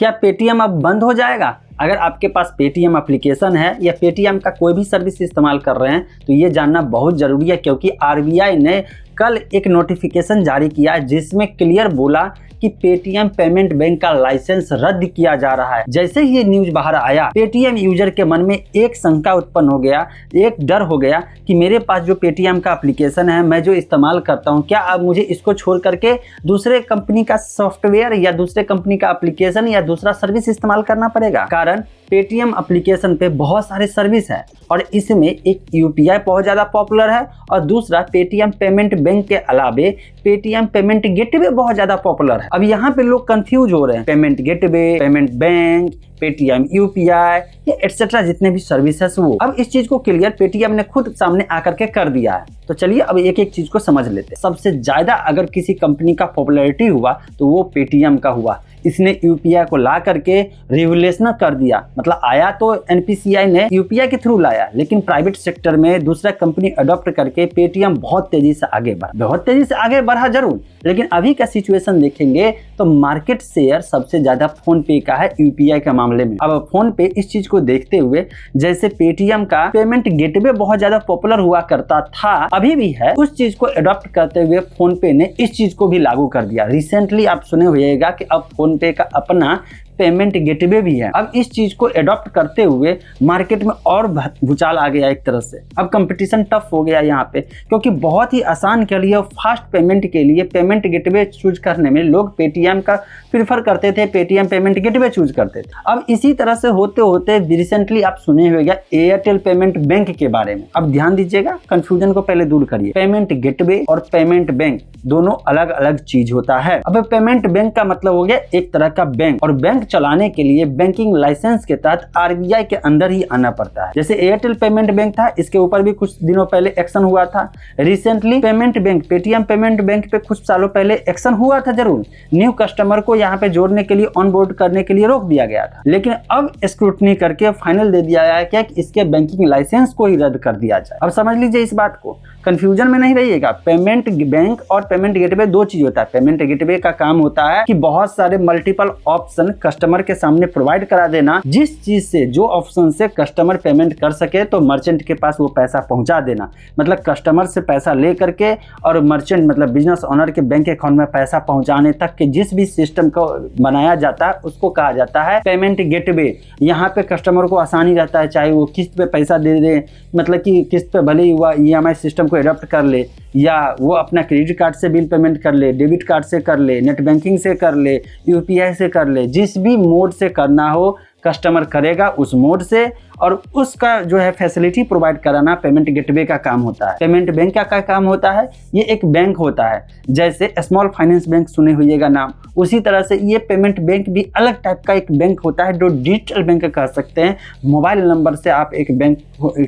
क्या पेटीएम अब बंद हो जाएगा? अगर आपके पास पेटीएम एप्लीकेशन है या पेटीएम का कोई भी सर्विस इस्तेमाल कर रहे हैं तो ये जानना बहुत ज़रूरी है, क्योंकि आरबीआई ने कल एक नोटिफिकेशन जारी किया जिसमें क्लियर बोला कि पेटीएम पेमेंट बैंक का लाइसेंस रद्द किया जा रहा है। जैसे ही ये न्यूज बाहर आया, पेटीएम यूजर के मन में एक शंका उत्पन्न हो गया, एक डर हो गया कि मेरे पास जो पेटीएम का एप्लीकेशन है, मैं जो इस्तेमाल करता हूं, क्या अब मुझे इसको छोड़ करके दूसरे कंपनी का सॉफ्टवेयर या दूसरे कंपनी का एप्लीकेशन या दूसरा सर्विस इस्तेमाल करना पड़ेगा? कारण पेटीएम एप्लीकेशन पे बहुत सारे सर्विस है और इसमें एक यूपीआई बहुत ज़्यादा पॉपुलर है और दूसरा पेटीएम पेमेंट बैंक के अलावे पेटीएम पेमेंट गेटवे बहुत ज़्यादा पॉपुलर है। अब यहाँ पे लोग कंफ्यूज हो रहे हैं, payment gateway, payment bank, Paytm UPI या एटसेट्रा जितने भी सर्विसेज वो। अब इस चीज को क्लियर पेटीएम ने खुद सामने आकर के कर दिया है। तो चलिए अब एक एक चीज को समझ लेते हैं। सबसे ज्यादा अगर किसी कंपनी का पॉपुलैरिटी हुआ तो वो पेटीएम का हुआ। इसने यूपीआई को ला करके रेगुलेशन कर दिया, मतलब आया तो एनपीसीआई ने यूपीआई के थ्रू लाया, लेकिन प्राइवेट सेक्टर में दूसरा कंपनी अडॉप्ट करके पेटीएम बहुत तेजी से आगे बढ़ा जरूर, लेकिन अभी का सिचुएशन देखेंगे तो मार्केट शेयर सबसे ज्यादा फोन पे का है यूपीआई के मामले में। अब फोन पे इस चीज को देखते हुए, जैसे पेटीएम का पेमेंट गेटवे बहुत ज्यादा पॉपुलर हुआ करता था, अभी भी है, उस चीज को अडॉप्ट करते हुए फोन पे ने इस चीज को भी लागू कर दिया। रिसेंटली आप सुने होइएगा कि अब फोन पे का अपना पेमेंट गेटवे भी है। अब इस चीज को अडॉप्ट करते हुए मार्केट में और भूचाल आ गया एक तरह से। अब कंपटीशन टफ हो गया यहाँ पे, क्योंकि बहुत ही आसान के लिए, फास्ट पेमेंट के लिए पेमेंट गेटवे चूज करने में लोग पेटीएम का प्रीफर करते थे, पेटीएम पेमेंट गेटवे चूज करते थे। अब इसी तरह से होते होते रिसेंटली आप सुने होगा एयरटेल पेमेंट बैंक के बारे में। अब ध्यान दीजिएगा, कंफ्यूजन को पहले दूर करिए। पेमेंट गेटवे और पेमेंट बैंक दोनों अलग अलग चीज होता है। अब पेमेंट बैंक का मतलब हो गया एक तरह का बैंक, और बैंक चलाने के लिए बैंकिंग लाइसेंस के तहत आरबीआई के अंदर ही आना पड़ता है। जैसे एयरटेल पेमेंट बैंक था, इसके ऊपर भी कुछ दिनों पहले एक्शन हुआ था। Recently payment bank, Paytm payment bank पे कुछ सालों पहले एक्शन हुआ था जरूर। न्यू कस्टमर को यहाँ पे जोड़ने के लिए, ऑन बोर्ड करने के लिए रोक दिया गया था, लेकिन अब स्क्रूटनी करके फाइनल दे दिया गया क्या कि इसके बैंकिंग लाइसेंस को ही रद्द कर दिया जाए। अब समझ लीजिए इस बात को, कंफ्यूजन में नहीं रहिएगा। पेमेंट बैंक और पेमेंट गेटवे दो चीज होता है। पेमेंट गेटवे का काम होता है कि बहुत सारे मल्टीपल ऑप्शन कस्टमर के सामने प्रोवाइड करा देना, जिस चीज से, जो ऑप्शन से कस्टमर पेमेंट कर सके तो मर्चेंट के पास वो पैसा पहुंचा देना। मतलब कस्टमर से पैसा ले करके और मर्चेंट मतलब बिजनेस ओनर के बैंक अकाउंट में पैसा पहुंचाने तक के जिस भी सिस्टम को बनाया जाता है उसको कहा जाता है पेमेंट गेटवे। यहाँ पे कस्टमर को आसानी रहता है, चाहे वो किस्त पे पैसा दे दे, मतलब कि किस्त पे भले ही हुआ ईएमआई सिस्टम को एडॉप्ट कर ले, या वो अपना क्रेडिट कार्ड से बिल पेमेंट कर ले, डेबिट कार्ड से कर ले, नेट बैंकिंग से कर ले, यूपीआई से कर ले, जिस भी मोड से करना हो कस्टमर करेगा उस मोड से, और उसका जो है फैसिलिटी प्रोवाइड कराना पेमेंट गेटवे का काम होता है। पेमेंट बैंक का काम होता है, ये एक बैंक होता है, जैसे स्मॉल फाइनेंस बैंक सुने होइएगा नाम, उसी तरह से ये पेमेंट बैंक भी अलग टाइप का एक बैंक होता है जो डिजिटल बैंक कह सकते हैं। मोबाइल नंबर से आप एक बैंक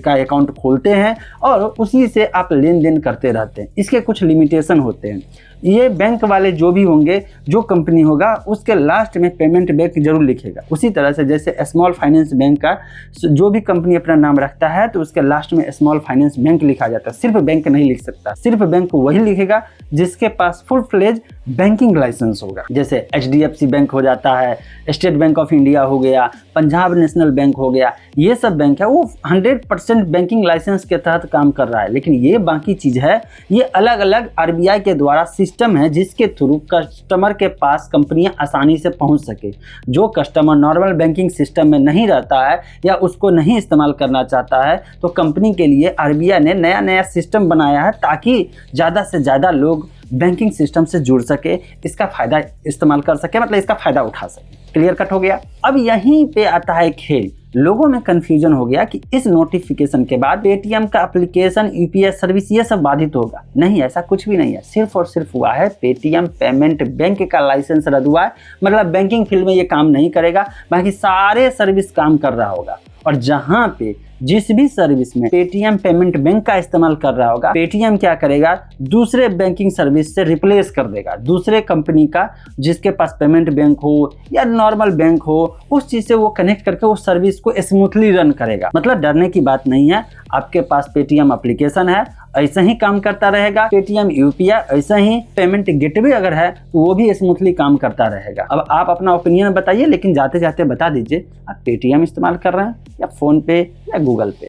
का अकाउंट खोलते हैं और उसी से आप लेन देन करते रहते हैं। इसके कुछ लिमिटेशन होते हैं। ये बैंक वाले जो भी होंगे, जो कंपनी होगा, उसके लास्ट में पेमेंट बैंक जरूर लिखेगा। उसी तरह से जैसे स्मॉल फाइनेंस बैंक का जो भी कंपनी अपना नाम रखता है तो उसके लास्ट में स्मॉल फाइनेंस बैंक लिखा जाता है। सिर्फ बैंक नहीं लिख सकता, सिर्फ बैंक वही लिखेगा जिसके पास फुल फ्लेज बैंकिंग लाइसेंस होगा। जैसे एचडीएफसी बैंक हो जाता है, स्टेट बैंक ऑफ इंडिया हो गया, पंजाब नेशनल बैंक हो गया, ये सब बैंक है वो 100% बैंकिंग लाइसेंस के तहत काम कर रहा है। लेकिन ये बाकी चीज है, ये अलग अलग आरबीआई के द्वारा सिस्टम है जिसके थ्रू कस्टमर के पास कंपनियां आसानी से पहुंच सके। जो कस्टमर नॉर्मल बैंकिंग सिस्टम में नहीं रहता है या उसको नहीं इस्तेमाल करना चाहता है, तो कंपनी के लिए आरबीआई ने नया नया सिस्टम बनाया है ताकि ज़्यादा से ज़्यादा लोग बैंकिंग सिस्टम से जुड़ सके, इसका फ़ायदा इस्तेमाल कर सके, मतलब इसका फ़ायदा उठा सके। क्लियर कट हो गया। अब यहीं पे आता है खेल। लोगों में कंफ्यूजन हो गया कि इस नोटिफिकेशन के बाद पेटीएम का एप्लीकेशन, यूपीआई सर्विस ये सब बाधित होगा। नहीं, ऐसा कुछ भी नहीं है। सिर्फ और सिर्फ हुआ है पेटीएम पेमेंट बैंक का लाइसेंस रद्द हुआ है, मतलब बैंकिंग फील्ड में ये काम नहीं करेगा, बाकी सारे सर्विस काम कर रहा होगा। और जहाँ पे जिस भी सर्विस में पेटीएम पेमेंट बैंक का इस्तेमाल कर रहा होगा, पेटीएम क्या करेगा, दूसरे बैंकिंग सर्विस से रिप्लेस कर देगा। दूसरे कंपनी का जिसके पास पेमेंट बैंक हो या नॉर्मल बैंक हो, उस चीज से वो कनेक्ट करके उस सर्विस को स्मूथली रन करेगा। मतलब डरने की बात नहीं है, आपके पास पेटीएम एप्लीकेशन है, ऐसा ही काम करता रहेगा। पेटीएम यूपीआई ऐसा ही पेमेंट गेटवे अगर है तो वो भी स्मूथली काम करता रहेगा। अब आप अपना ओपिनियन बताइए, लेकिन जाते जाते बता दीजिए आप पेटीएम इस्तेमाल कर रहे हैं या फोन पे या गूगल पे।